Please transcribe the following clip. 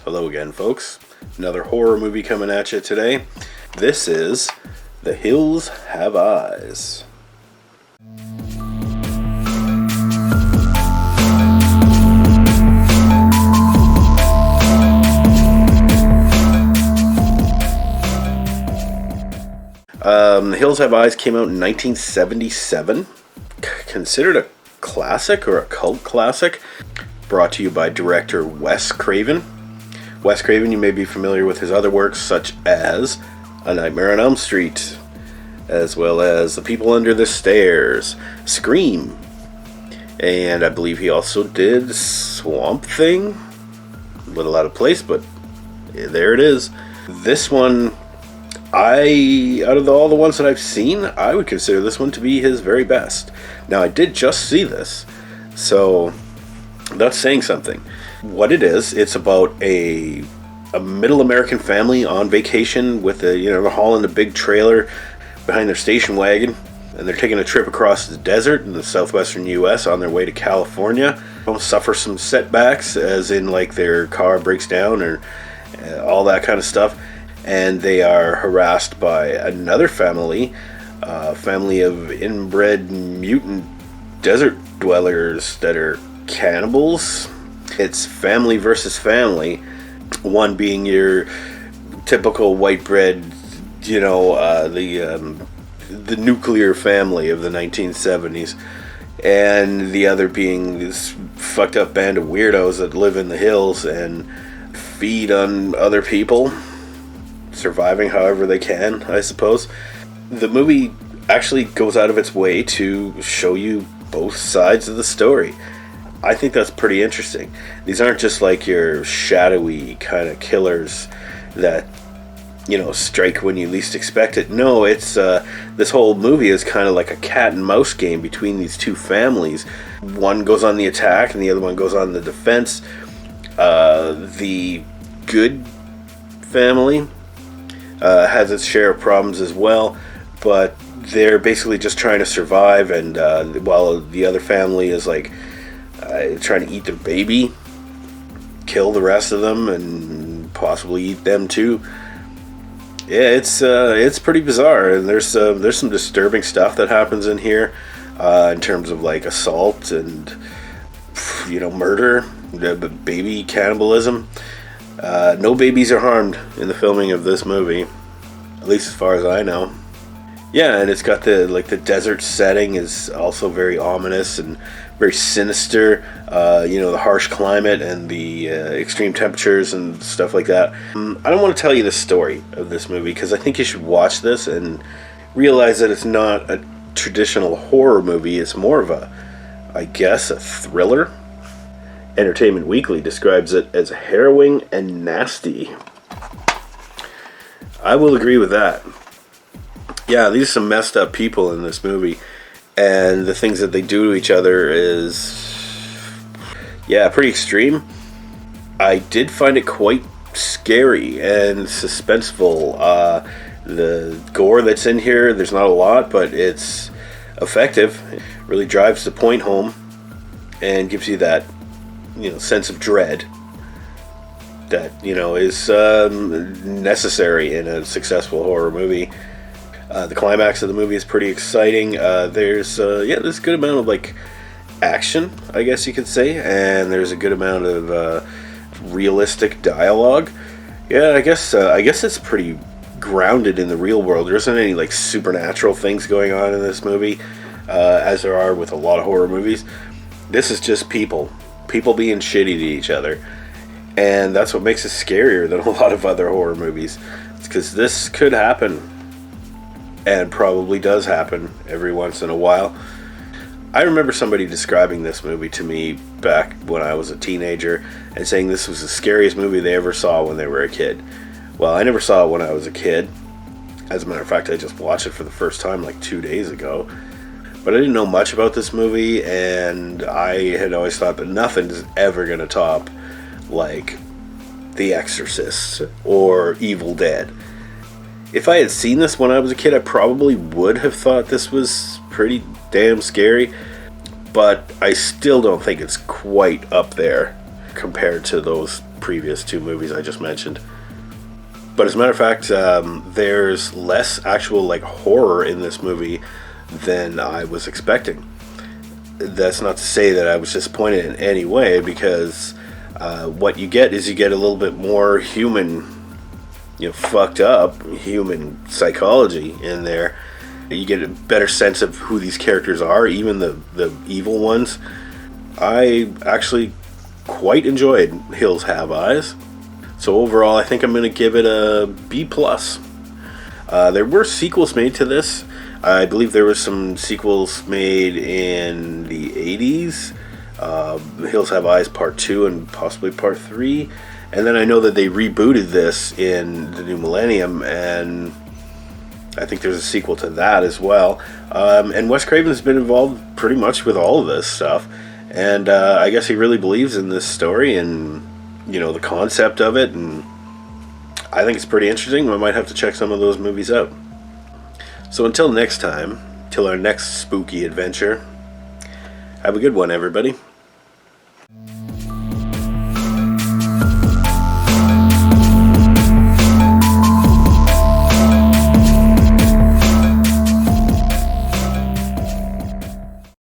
Hello again, folks. Another horror movie coming at you today. This is The Hills Have Eyes. The Hills Have Eyes came out in 1977. Considered a classic or a cult classic. Brought to you by director Wes Craven. Wes Craven, you may be familiar with his other works such as A Nightmare on Elm Street, as well as The People Under the Stairs, Scream, and I believe he also did Swamp Thing. A little out of place, but there it is. This one, out of all the ones that I've seen, I would consider this one to be his very best. Now, I did just see this, so that's saying something. What it is, it's about a middle American family on vacation with they're hauling a big trailer behind their station wagon, and they're taking a trip across the desert in the southwestern U.S. on their way to California. They'll suffer some setbacks, as in like their car breaks down or all that kind of stuff, and they are harassed by another family, a family of inbred mutant desert dwellers that are cannibals. It's family versus family. One being your typical white bread, the nuclear family of the 1970s, and the other being this fucked up band of weirdos that live in the hills and feed on other people, surviving however they can, I suppose. The movie actually goes out of its way to show you both sides of the story. I think that's pretty interesting. These aren't just like your shadowy kind of killers that, strike when you least expect it. No, it's this whole movie is kind of like a cat and mouse game between these two families. One goes on the attack and the other one goes on the defense. The good family has its share of problems as well, but they're basically just trying to survive, and while the other family is like trying to eat their baby, kill the rest of them, and possibly eat them too. Yeah, it's pretty bizarre, and there's some disturbing stuff that happens in here, in terms of like assault and murder, baby cannibalism. No babies are harmed in the filming of this movie, at least as far as I know. Yeah, and it's got the desert setting is also very ominous and very sinister. The harsh climate and the extreme temperatures and stuff like that. I don't want to tell you the story of this movie because I think you should watch this and realize that it's not a traditional horror movie. It's more of a thriller. Entertainment Weekly describes it as harrowing and nasty. I will agree with that. Yeah, these are some messed up people in this movie, and the things that they do to each other is, pretty extreme. I did find it quite scary and suspenseful. The gore that's in here, there's not a lot, but it's effective. It really drives the point home and gives you that, sense of dread that, is necessary in a successful horror movie. The climax of the movie is pretty exciting. There's a good amount of like action, I guess you could say, and there's a good amount of realistic dialogue. Yeah, I guess it's pretty grounded in the real world. There isn't any like supernatural things going on in this movie, as there are with a lot of horror movies. This is just people being shitty to each other, and that's what makes it scarier than a lot of other horror movies. It's because this could happen. And probably does happen every once in a while. I remember somebody describing this movie to me back when I was a teenager and saying this was the scariest movie they ever saw when they were a kid. Well, I never saw it when I was a kid. As a matter of fact, I just watched it for the first time like 2 days ago. But I didn't know much about this movie, and I had always thought that nothing's ever going to top like The Exorcist or Evil Dead. If I had seen this when I was a kid, I probably would have thought this was pretty damn scary, but I still don't think it's quite up there compared to those previous two movies I just mentioned. But as a matter of fact, there's less actual like horror in this movie than I was expecting. That's not to say that I was disappointed in any way, because what you get is you get a little bit more human, fucked up human psychology in there. You get a better sense of who these characters are, even the evil ones. I actually quite enjoyed Hills Have Eyes. So overall, I think I'm going to give it a B+. There were sequels made to this. I believe there were some sequels made in the 80s. Hills Have Eyes Part 2 and possibly Part 3. And then I know that they rebooted this in the new millennium, and I think there's a sequel to that as well. And Wes Craven's been involved pretty much with all of this stuff. And I guess he really believes in this story and the concept of it, and I think it's pretty interesting. I might have to check some of those movies out. So until next time, till our next spooky adventure, have a good one, everybody.